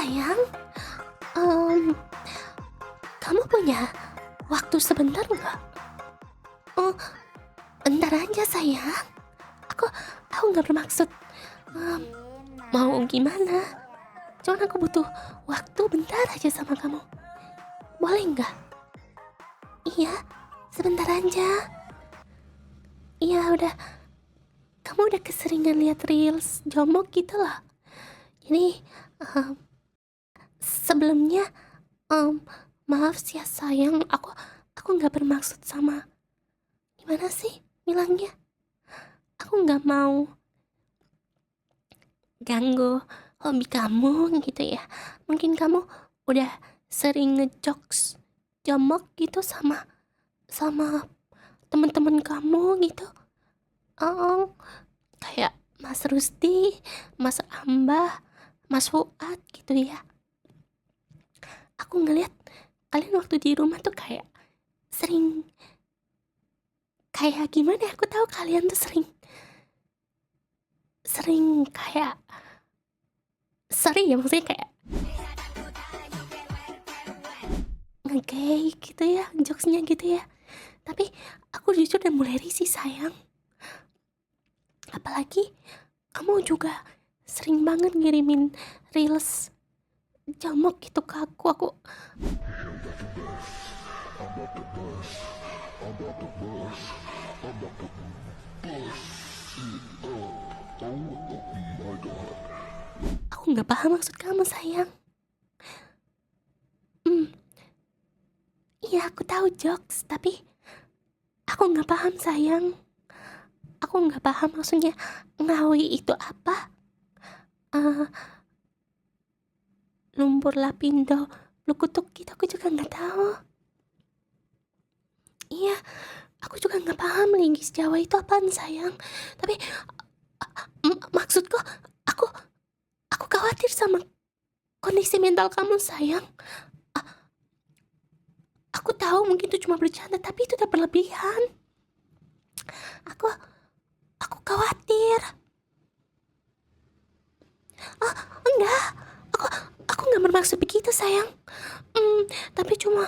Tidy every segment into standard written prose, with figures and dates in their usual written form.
Sayang, em, kamu punya waktu sebentar nggak? Oh, bentar aja sayang. Aku nggak bermaksud em, mau gimana. Cuman aku butuh waktu bentar aja sama kamu. Boleh nggak? Iya, sebentar aja. Iya udah, kamu udah keseringan lihat reels jomok gitu loh. Jadi em, sebelumnya em, maaf sih ya sayang. Aku nggak bermaksud sama gimana sih bilangnya. Aku nggak mau ganggu hobi kamu gitu ya. Mungkin kamu udah sering ngejokes jomok gitu sama sama teman-teman kamu gitu. Oh, kayak Mas Rusdi, Mas Ambah, Mas Fuad gitu ya. Aku ngeliat kalian waktu di rumah tuh kayak sering, kayak gimana ya, aku tahu kalian tuh sering sering kayak sorry ya, maksudnya kayak ngegay gitu ya, jokesnya gitu ya. Tapi aku jujur udah mulai risih sayang. Apalagi kamu juga sering banget ngirimin reels jomok gitu ke aku. Aku nggak paham maksud kamu sayang. Iya aku tahu jokes, tapi aku nggak paham sayang. Aku nggak paham maksudnya ngawi itu apa. Eh, Lumpur lapindo lukutuk gitu aku juga nggak tahu. Iya, aku juga nggak paham linggis Jawa itu apaan sayang. Tapi maksudku, aku aku khawatir sama kondisi mental kamu sayang. Aku tahu mungkin itu cuma bercanda, tapi itu udah berlebihan. Aku aku khawatir. Enggak, aku aku nggak bermaksud begitu sayang. Tapi cuma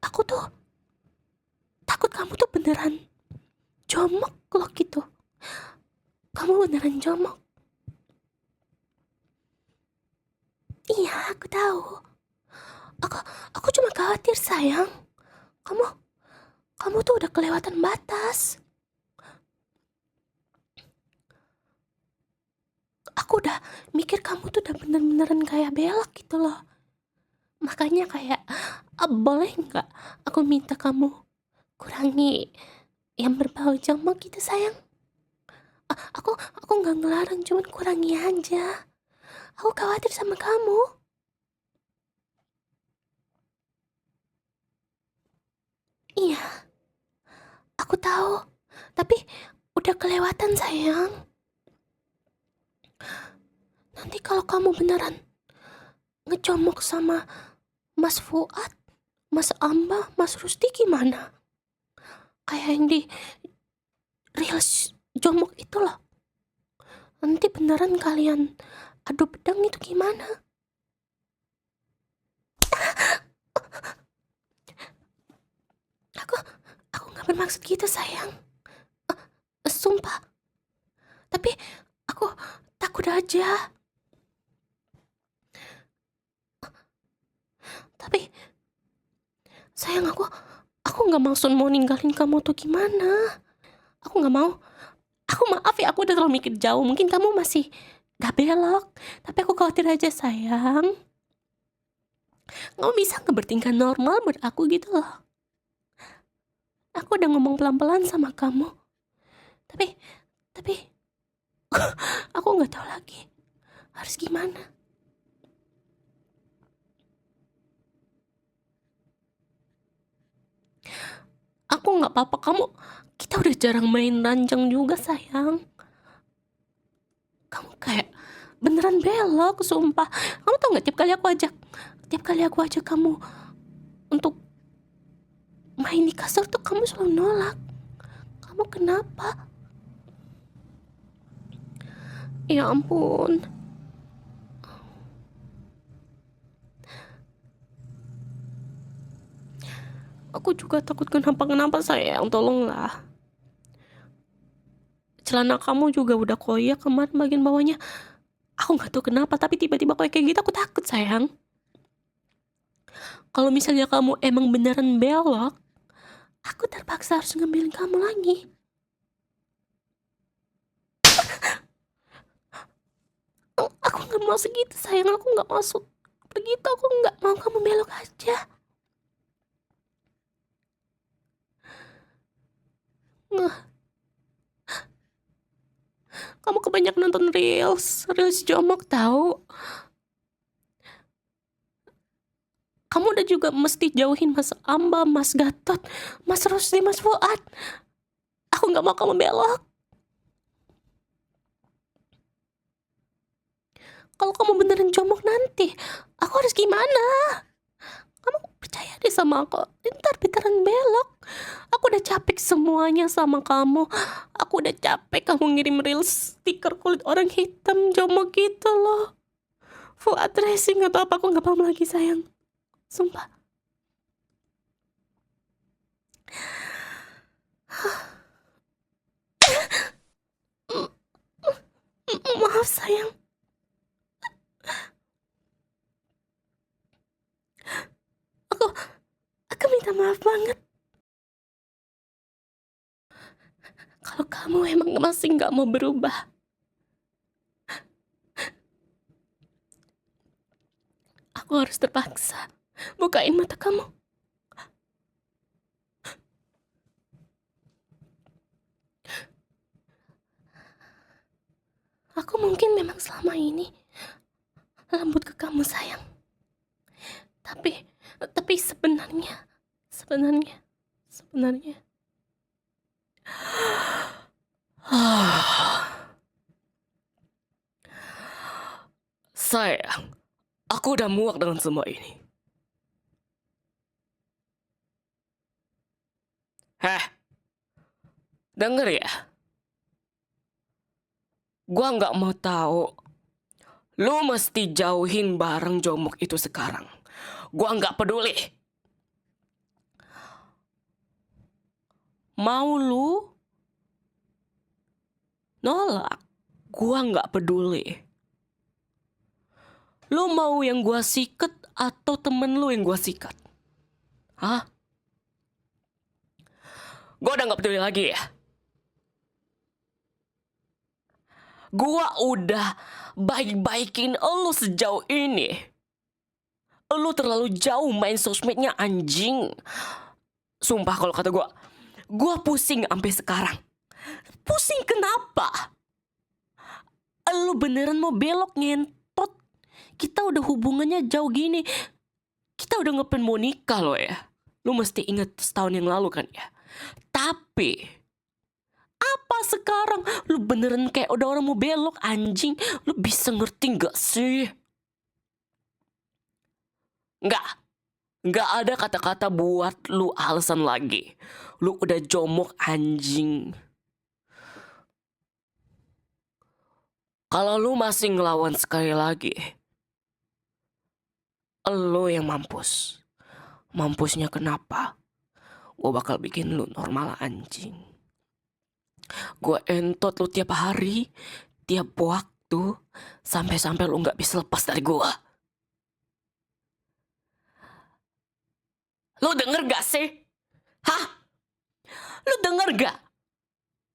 aku tuh takut kamu tuh beneran jomok loh gitu. Kamu beneran jomok. Iya, aku tahu. Aku aku cuma khawatir sayang. Kamu kamu tuh udah kelewatan batas. Aku udah mikir kamu tuh udah bener-beneran kayak belak gitu loh. Makanya kayak, boleh nggak aku minta kamu kurangi yang berbau jomok gitu sayang? Aku nggak ngelarang, cuman kurangi aja. Aku khawatir sama kamu. Iya, aku tahu. Tapi udah kelewatan sayang. Nanti kalau kamu beneran ngejomok sama Mas Fuad, Mas Amba, Mas Rusdi gimana? Kayak yang di reels jomok itu loh. Nanti beneran kalian adu pedang itu gimana? Aku aku nggak bermaksud gitu sayang. Sumpah. Tapi aku takut aja. Tapi sayang, aku nggak maksud mau ninggalin kamu tuh gimana. Aku nggak mau. Aku maaf ya, aku udah terlalu mikir jauh. Mungkin kamu masih gak belok. Tapi aku khawatir aja sayang. Kamu bisa nggak bertingkah normal buat aku gitu loh. Aku udah ngomong pelan-pelan sama kamu. Tapi aku nggak tahu lagi harus gimana. Aku nggak apa-apa, kita udah jarang main ranjang juga sayang. Kamu kayak beneran belok, sumpah. Kamu tau nggak, tiap kali aku ajak kamu untuk main di kasur tuh kamu selalu nolak. Kamu kenapa? Ya ampun. juga takut kenapa-kenapa sayang, tolonglah. Celana kamu juga udah koyak kemarin bagian bawahnya. Aku nggak tahu kenapa, tapi tiba-tiba koyak kayak gitu aku takut sayang. Kalau misalnya kamu emang beneran belok, aku terpaksa harus ngambilin kamu lagi. Aku nggak mau segitu sayang, aku nggak maksud begitu, aku nggak mau kamu belok aja. Nah, kamu kebanyakan nonton reels jomok tahu. Kamu udah juga mesti jauhin Mas Amba, Mas Gatot, Mas Rusdi, Mas Fuad. Aku nggak mau kamu belok. Kalau kamu beneran jomok nanti, aku harus gimana? Kamu percaya deh sama aku. Ntar beneran belok. Aku udah capek semuanya sama kamu. Aku udah capek kamu ngirim reels stiker kulit orang hitam jomok gitu loh. Fuad racing atau apa, aku nggak paham lagi sayang. Sumpah. Maaf sayang. Aku aku minta maaf banget. Kalau kamu emang masih nggak mau berubah, aku harus terpaksa bukain mata kamu. Aku mungkin memang selama ini lembut ke kamu sayang. Tapi sebenarnya Sayang, aku udah muak dengan semua ini. Denger ya. Gua nggak mau tahu. Lu mesti jauhin barang jomok itu sekarang. Gua nggak peduli. Mau lu nolak, gua nggak peduli. Lu mau yang gua sikat atau temen lu yang gua sikat? Hah? Gua udah nggak peduli lagi ya. Gua udah baik-baikin lu sejauh ini. Lu terlalu jauh main sosmednya anjing. Sumpah kalau kata gua pusing sampai sekarang. Pusing kenapa? Lu beneran mau belok ngentot? Kita udah hubungannya jauh gini. Kita udah ngeplan mau nikah loh ya. Lu mesti inget setahun yang lalu kan ya. Tapi apa sekarang lu beneran kayak udah orang mau belok anjing? Lu bisa ngerti gak sih? Nggak ada kata-kata buat lu alasan lagi. Lu udah jomok anjing. Kalau lu masih ngelawan sekali lagi, lu yang mampus. Mampusnya kenapa? Gue bakal bikin lu normal anjing. Gue entot lu tiap hari, tiap waktu, sampai-sampai lu gak bisa lepas dari gue. Lu denger gak sih? Hah? Lu denger gak?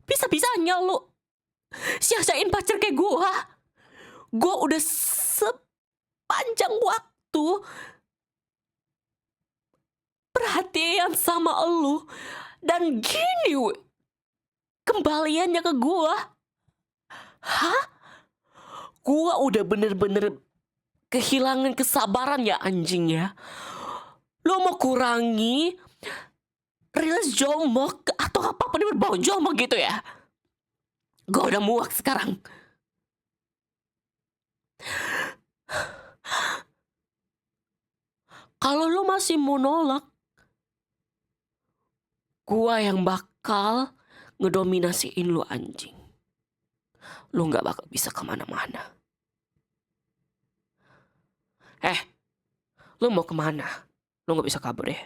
Bisa-bisanya lu sia-siain pacar kayak gue. Gue udah sepanjang waktu perhatian sama lu. Dan gini kembaliannya ke gue. Hah? Gue udah bener-bener kehilangan kesabaran ya anjing ya. Lo mau kurangi reels jomok atau apa-apa yang berbau jomok gitu ya? Gue udah muak sekarang. Kalau lo masih mau nolak, gue yang bakal ngedominasiin lo anjing. Lo gak bakal bisa kemana-mana. Lo mau kemana? Lo gak bisa kabur ya.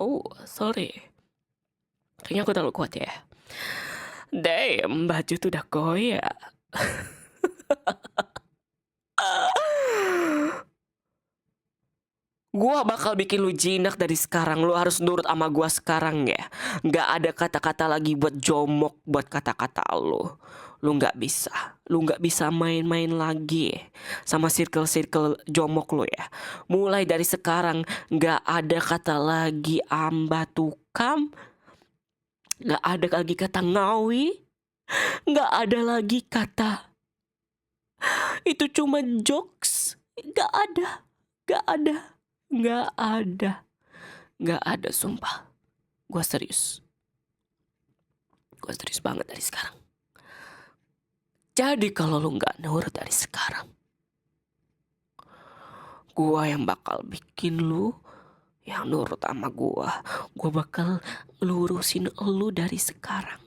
Oh, sorry. Kayaknya aku terlalu kuat ya. Damn, baju tuh udah koyak. Gua bakal bikin lu jinak dari sekarang. Lu harus nurut sama gua sekarang ya. Nggak ada kata-kata lagi buat jomok buat kata-kata lu. Lu nggak bisa. Lu nggak bisa main-main lagi sama circle-circle jomok lu ya. Mulai dari sekarang nggak ada kata lagi amba tukam. Nggak ada lagi kata ngawi. Nggak ada lagi kata itu cuma jokes. Nggak ada. Nggak ada. Nggak ada. Nggak ada, sumpah. Gue serius. Gue serius banget dari sekarang. Jadi kalau lu nggak nurut dari sekarang, gue yang bakal bikin lu yang nurut sama gue. Gue bakal lurusin lu dari sekarang.